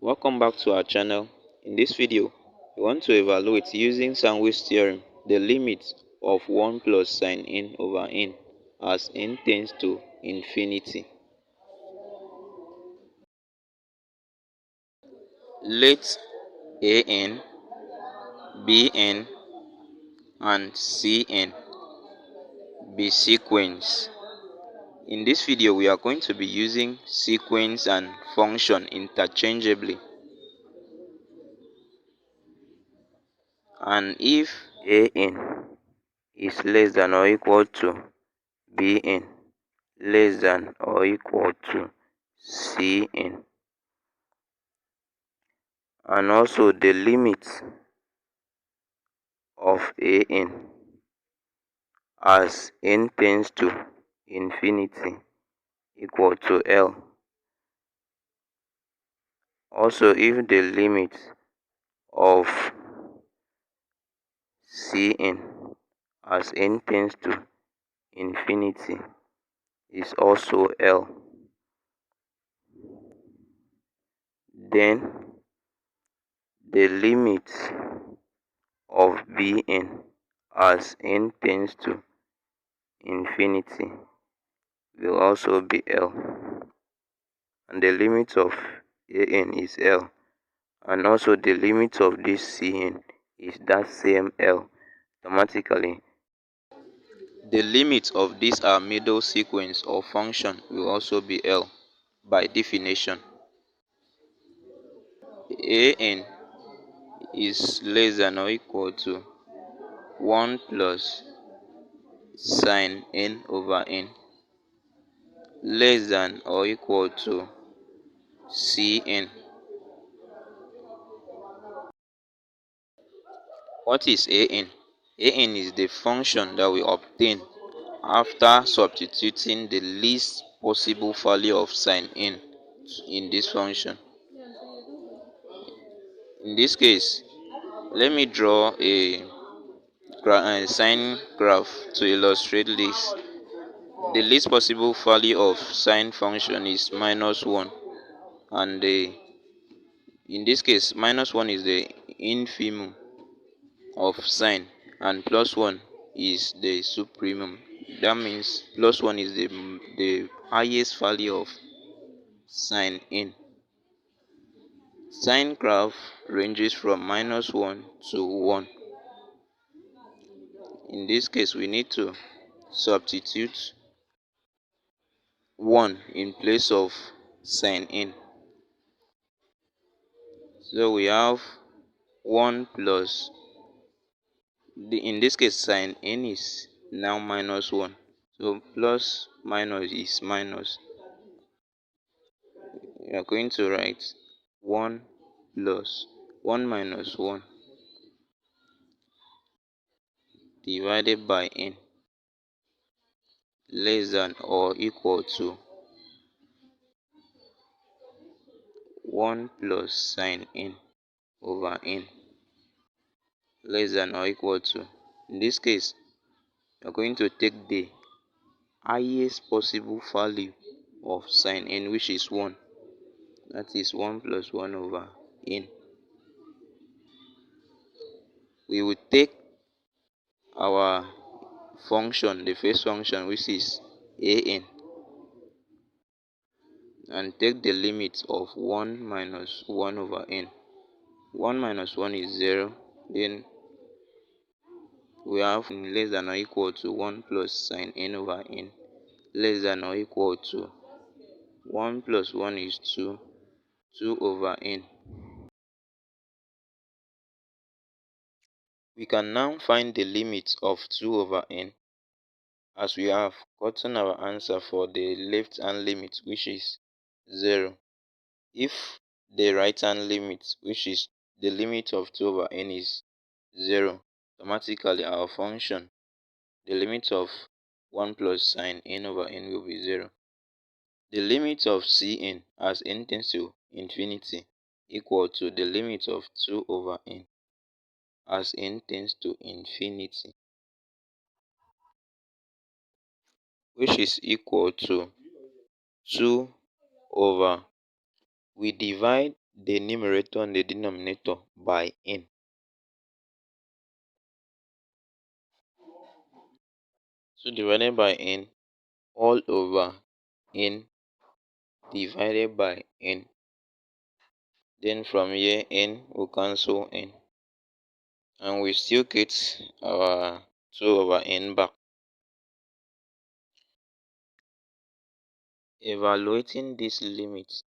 Welcome back to our channel. In this video, we want to evaluate using sandwich theorem the limit of 1 plus sine n over n as n tends to infinity. Let an, bn, and cn be sequence. In this video, we are going to be using sequence and function interchangeably. And if an is less than or equal to bn less than or equal to cn, and also the limit of an as n tends to infinity equal to L. Also, if the limit of cn as n tends to infinity is also L, then the limit of bn as n tends to infinity will also be L, and the limit of an is L, and also the limit of this cn is that same L. Automatically, the limit of this our middle sequence or function will also be L by definition. An is less than or equal to 1 plus sine n over n less than or equal to cn. What is an? An is the function that we obtain after substituting the least possible value of sine n in this function. In this case, let me draw a sine graph to illustrate this. The least possible value of sine function is -1, and in this case -1 is the infimum of sine and +1 is the supremum. That means +1 is the highest value of sine n. Sine graph ranges from -1 to 1. In this case, we need to substitute 1 in place of sine n. So we have 1 plus, in this case sine n is now -1. So plus minus is minus. We are going to write 1 plus 1 minus 1 divided by n less than or equal to 1 plus sine n over n less than or equal to. In this case, we are going to take the highest possible value of sine n, which is 1. That is 1 plus 1 over n. We will take our function, the first function, which is an, and take the limit of 1 minus 1 over n. 1 minus 1 is 0. Then we have less than or equal to 1 plus sine n over n less than or equal to 1 plus 1 is 2, 2 over n. We can now find the limit of 2 over n, as we have gotten our answer for the left hand limit, which is 0. If the right hand limit, which is the limit of 2 over n, is 0, automatically our function, the limit of 1 plus sine n over n, will be 0. The limit of cn as n tends to infinity equal to the limit of 2 over n as n tends to infinity, which is equal to 2 over, we divide the numerator and the denominator by n. So divided by n all over n divided by n. Then from here n will cancel n. And we still get our 2 over n back. Evaluating this limit,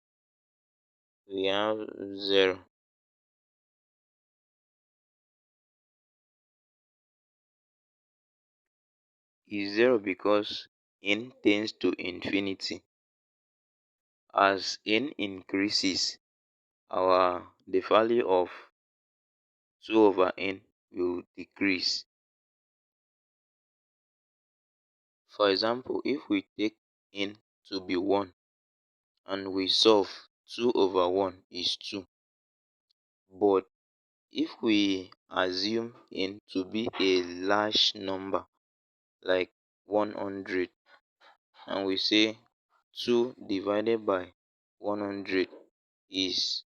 we have 0. Is 0 because n tends to infinity. As n increases, the value of 2 over n will decrease. For example, if we take n to be 1 and we solve, 2 over 1 is 2. But if we assume n to be a large number like 100 and we say 2 divided by 100 is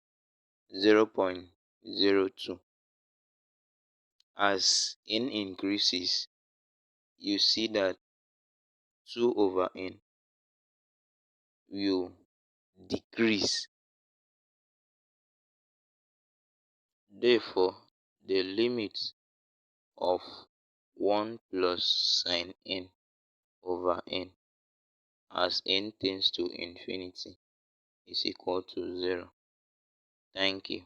0.02. As n increases, you see that 2 over n will decrease. Therefore, the limit of 1 plus sine n over n as n tends to infinity is equal to 0. Thank you.